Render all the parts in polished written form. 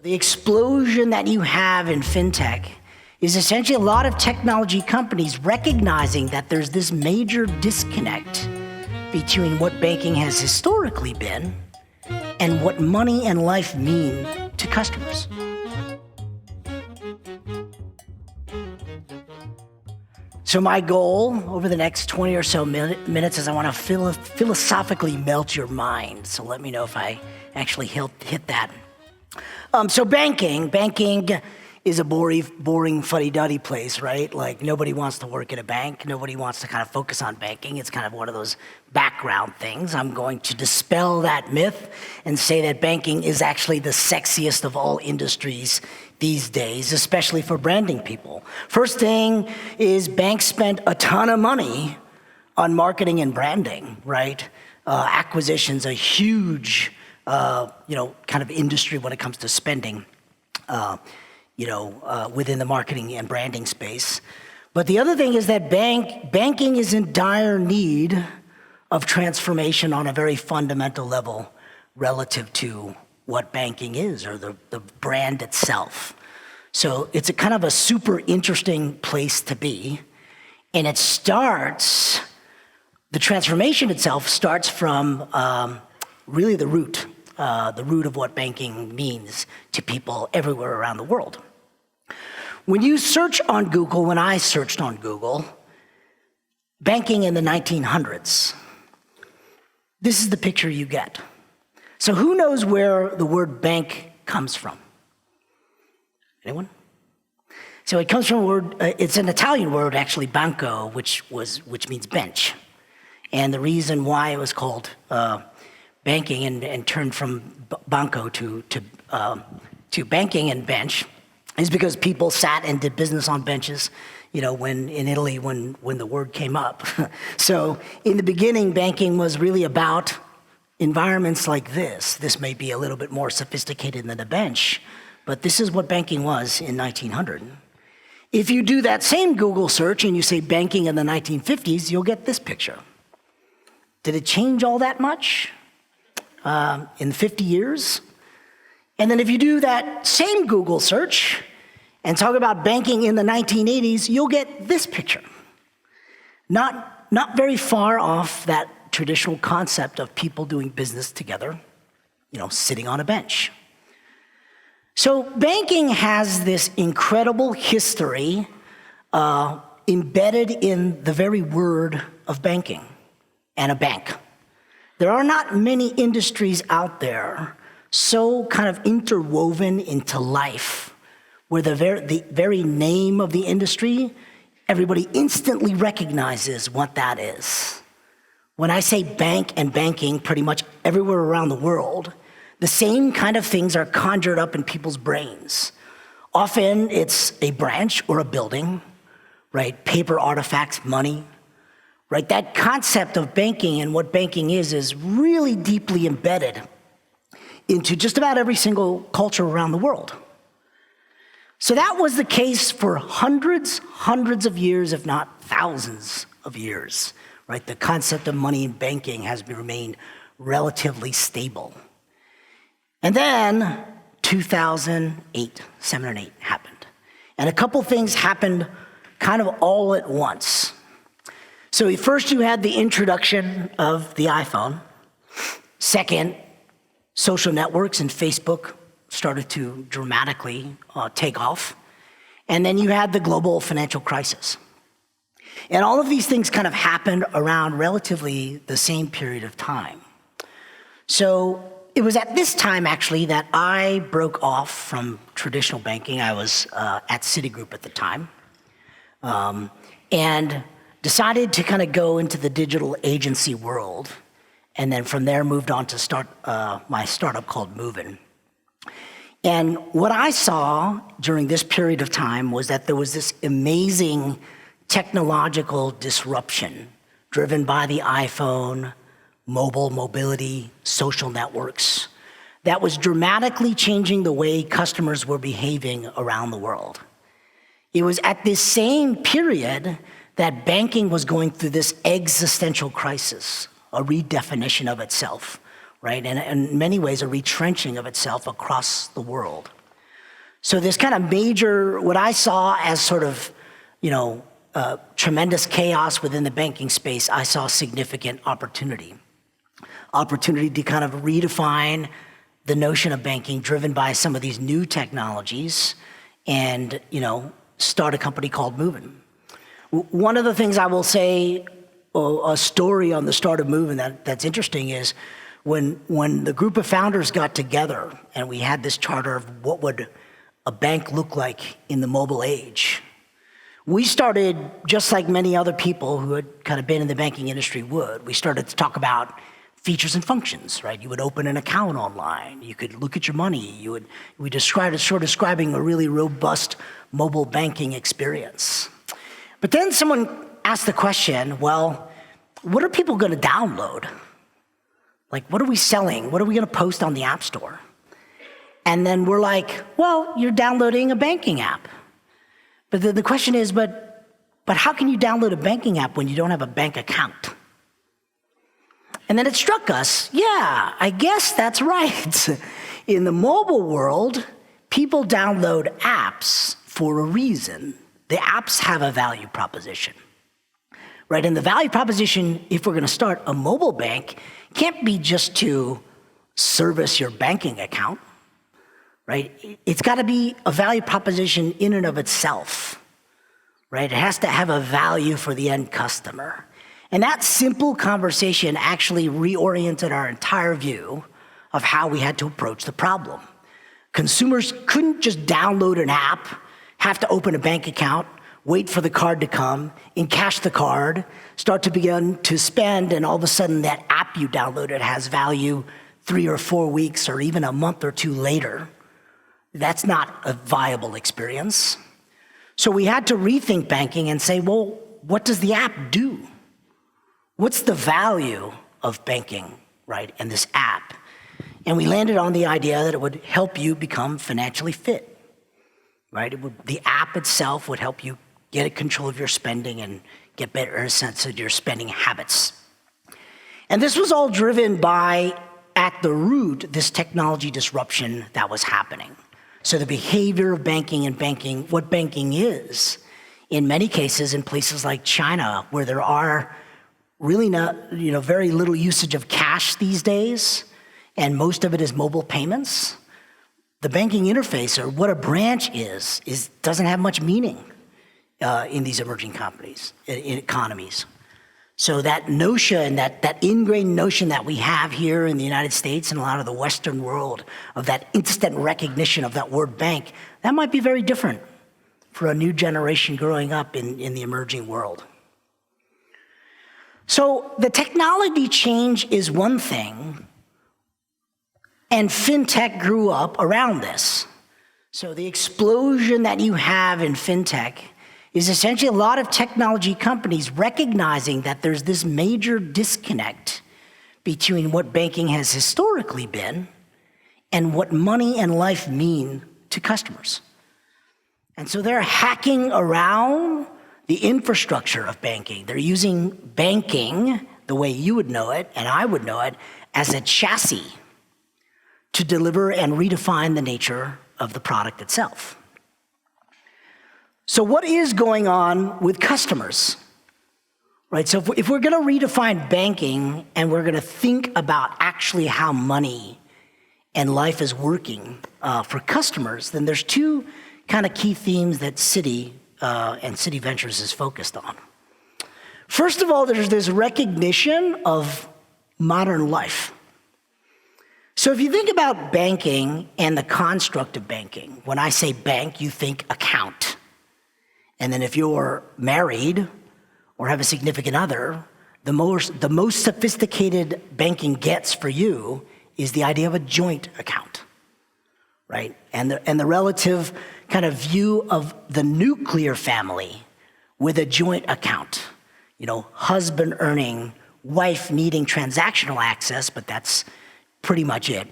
The explosion that you have in fintech is essentially a lot of technology companies recognizing that there's this major disconnect between what banking has historically been and what money and life mean to customers. So my goal over the next 20 or so minutes is I want to philosophically melt your mind. So let me know if I actually hit that. So banking is a boring fuddy-duddy place, right? Like nobody wants to work at a bank. Nobody wants to kind of focus on banking. It's kind of one of those background things. I'm going to dispel that myth and say that banking is actually the sexiest of all industries these days, especially for branding people. First thing is banks spend a ton of money on marketing and branding, right? Acquisition's a huge kind of industry when it comes to spending, within the marketing and branding space. But the other thing is that banking is in dire need of transformation on a very fundamental level relative to what banking is, or the brand itself. So it's a kind of a super interesting place to be. And the transformation itself starts from really the root of what banking means to people everywhere around the world. When you search on Google, when I searched on Google, banking in the 1900s, this is the picture you get. So who knows where the word bank comes from? Anyone? So it comes from a word, it's an Italian word actually, banco, which means bench. And the reason why it was called banking and turned from banco to banking and bench is because people sat and did business on benches, when in Italy when the word came up. So in the beginning, banking was really about environments like this. This may be a little bit more sophisticated than a bench, but this is what banking was in 1900. If you do that same Google search and you say banking in the 1950s, you'll get this picture. Did it change all that much in 50 years? And then if you do that same Google search and talk about banking in the 1980s, you'll get this picture. Not very far off that traditional concept of people doing business together, sitting on a bench. So banking has this incredible history embedded in the very word of banking and a bank. There are not many industries out there so kind of interwoven into life where the very name of the industry, everybody instantly recognizes what that is. When I say bank and banking pretty much everywhere around the world, the same kind of things are conjured up in people's brains. Often it's a branch or a building, right? Paper artifacts, money, right? That concept of banking and what banking is really deeply embedded into just about every single culture around the world. So that was the case for hundreds of years, if not thousands of years, right? The concept of money in banking has remained relatively stable. And then 2008, 7 and 8 happened. And a couple things happened kind of all at once. So first you had the introduction of the iPhone. Second, social networks and Facebook started to dramatically take off. And then you had the global financial crisis. And all of these things kind of happened around relatively the same period of time. So it was at this time, actually, that I broke off from traditional banking. I was at Citigroup at the time, and decided to kind of go into the digital agency world, and then from there moved on to start my startup called Moven. And what I saw during this period of time was that there was this amazing technological disruption driven by the iPhone, mobility, social networks, that was dramatically changing the way customers were behaving around the world. It was at this same period that banking was going through this existential crisis, a redefinition of itself, right? And in many ways, a retrenching of itself across the world. So this kind of major, what I saw as sort of, tremendous chaos within the banking space, I saw significant opportunity. Opportunity to kind of redefine the notion of banking driven by some of these new technologies and, start a company called Moven. One of the things I will say, a story on the start of Moven that's interesting is when the group of founders got together and we had this charter of what would a bank look like in the mobile age, we started, just like many other people who had kind of been in the banking industry would, we started to talk about features and functions, right? You would open an account online, you could look at your money, we described it, describing a really robust mobile banking experience. But then someone asked the question, well, what are people gonna download? Like, what are we selling? What are we gonna post on the App Store? And then we're like, well, you're downloading a banking app. But the question is, but how can you download a banking app when you don't have a bank account? And then it struck us, yeah, I guess that's right. In the mobile world, people download apps for a reason. The apps have a value proposition, right? And the value proposition, if we're gonna start a mobile bank, can't be just to service your banking account, right? It's gotta be a value proposition in and of itself, right? It has to have a value for the end customer. And that simple conversation actually reoriented our entire view of how we had to approach the problem. Consumers couldn't just download an app, have to open a bank account, wait for the card to come, encash the card, start to begin to spend, and all of a sudden that app you downloaded has value 3 or 4 weeks or even a month or 2 later. That's not a viable experience. So we had to rethink banking and say, well, what does the app do? What's the value of banking, right, and this app? And we landed on the idea that it would help you become financially fit, right? The app itself would help you get control of your spending and get better sense of your spending habits. And this was all driven by, at the root, this technology disruption that was happening. So the behavior of banking and what banking is, in many cases, in places like China, where there are really not, very little usage of cash these days, and most of it is mobile payments. The banking interface, or what a branch is doesn't have much meaning in these emerging economies. So that notion, that ingrained notion that we have here in the United States and a lot of the Western world of that instant recognition of that word bank, that might be very different for a new generation growing up in the emerging world. So the technology change is one thing, and fintech grew up around this. So the explosion that you have in fintech is essentially a lot of technology companies recognizing that there's this major disconnect between what banking has historically been and what money and life mean to customers. And so they're hacking around the infrastructure of banking. They're using banking, the way you would know it and I would know it, as a chassis to deliver and redefine the nature of the product itself. So what is going on with customers? Right, so if we're gonna redefine banking and we're gonna think about actually how money and life is working for customers, then there's 2 kind of key themes that Citi and Citi Ventures is focused on. First of all, there's this recognition of modern life. So if you think about banking and the construct of banking, when I say bank, you think account. And then if you're married or have a significant other, the most sophisticated banking gets for you is the idea of a joint account, right? And the relative kind of view of the nuclear family with a joint account. Husband earning, wife needing transactional access, but that's pretty much it.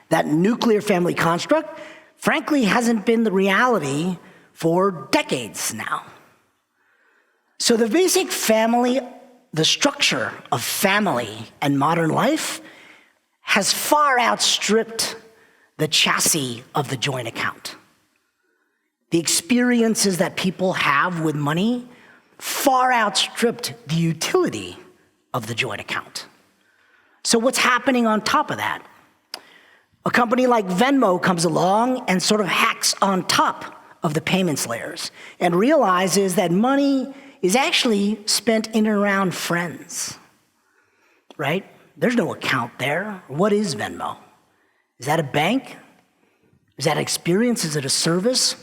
That nuclear family construct, frankly, hasn't been the reality for decades now. So the basic family, the structure of family and modern life has far outstripped the chassis of the joint account. the experiences that people have with money far outstripped the utility of the joint account. So what's happening on top of that? A company like Venmo comes along and sort of hacks on top of the payments layers and realizes that money is actually spent in and around friends, right? There's no account there. What is Venmo? Is that a bank? Is that an experience? Is it a service?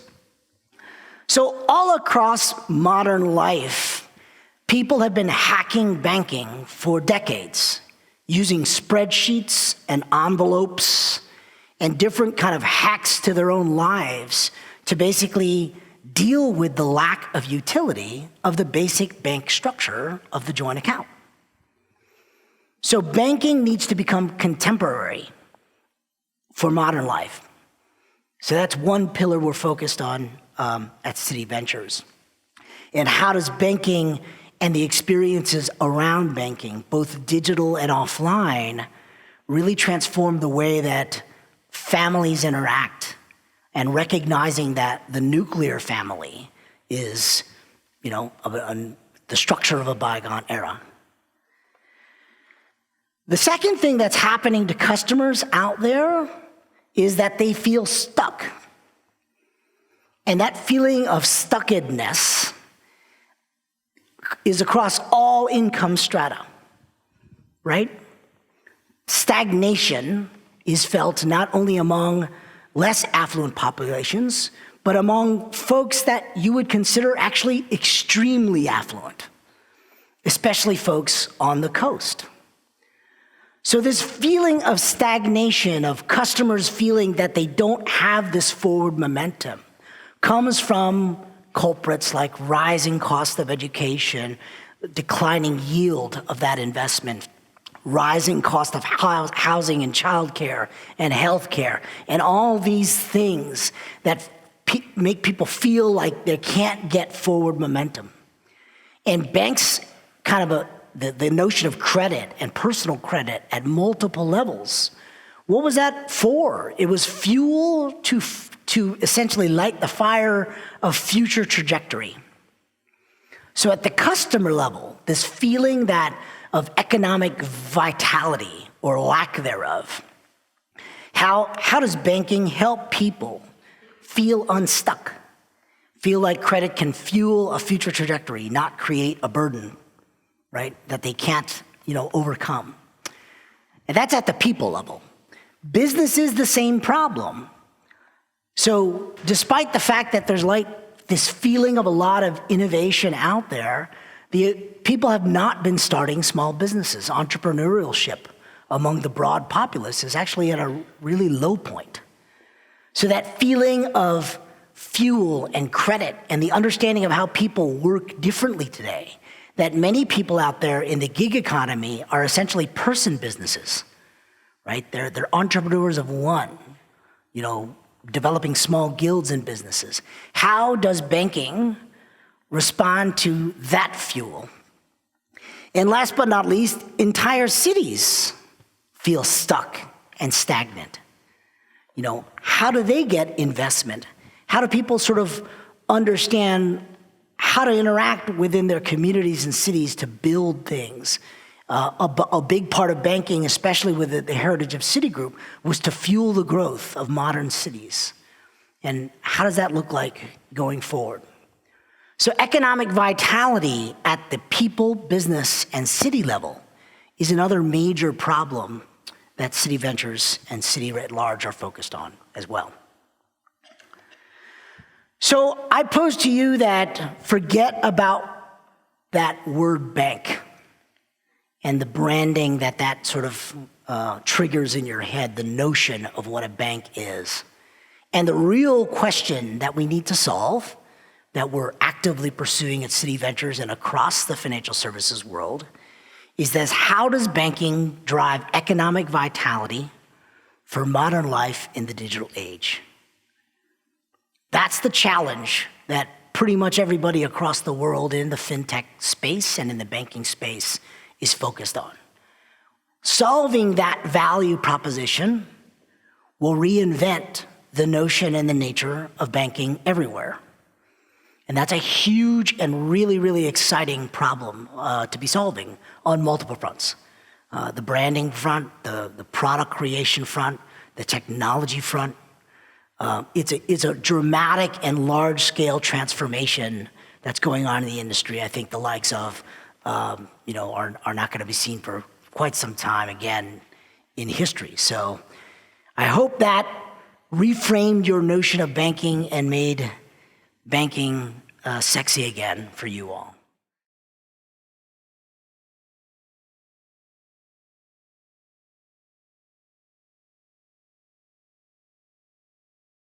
So all across modern life, people have been hacking banking for decades, using spreadsheets and envelopes and different kind of hacks to their own lives to basically deal with the lack of utility of the basic bank structure of the joint account. So banking needs to become contemporary for modern life. So that's one pillar we're focused on at Citi Ventures. And how does banking and the experiences around banking, both digital and offline, really transform the way that families interact, and recognizing that the nuclear family is, the structure of a bygone era. The second thing that's happening to customers out there is that they feel stuck. And that feeling of stuckedness is across all income strata, right? Stagnation is felt not only among less affluent populations, but among folks that you would consider actually extremely affluent, especially folks on the coast. So this feeling of stagnation, of customers feeling that they don't have this forward momentum, comes from culprits like rising cost of education, declining yield of that investment, rising cost of housing and childcare and healthcare, and all these things that make people feel like they can't get forward momentum. And banks the notion of credit and personal credit at multiple levels, what was that for? It was fuel to essentially light the fire of future trajectory. So at the customer level, this feeling of economic vitality or lack thereof, how does banking help people feel unstuck, feel like credit can fuel a future trajectory, not create a burden, right, that they can't, overcome? And that's at the people level. Business is the same problem. So despite the fact that there's this feeling of a lot of innovation out there, the people have not been starting small businesses. Entrepreneurship among the broad populace is actually at a really low point. So that feeling of fuel and credit and the understanding of how people work differently today, that many people out there in the gig economy are essentially person businesses, right? They're entrepreneurs of one, developing small guilds and businesses. How does banking respond to that fuel? And last but not least, entire cities feel stuck and stagnant. How do they get investment? How do people sort of understand how to interact within their communities and cities to build things? A big part of banking, especially with the heritage of Citigroup, was to fuel the growth of modern cities. And how does that look like going forward? So economic vitality at the people, business, and city level is another major problem that Citi Ventures and Citi at large are focused on as well. So I pose to you that forget about that word bank and the branding that sort of triggers in your head, the notion of what a bank is. And the real question that we need to solve, that we're actively pursuing at Citi Ventures and across the financial services world, is this: how does banking drive economic vitality for modern life in the digital age? That's the challenge that pretty much everybody across the world in the fintech space and in the banking space is focused on. Solving that value proposition will reinvent the notion and the nature of banking everywhere. And that's a huge and really, really exciting problem to be solving on multiple fronts. The branding front, the product creation front, the technology front. It's a dramatic and large-scale transformation that's going on in the industry. I think the likes of, are not going to be seen for quite some time again in history. So I hope that reframed your notion of banking and made banking sexy again for you all.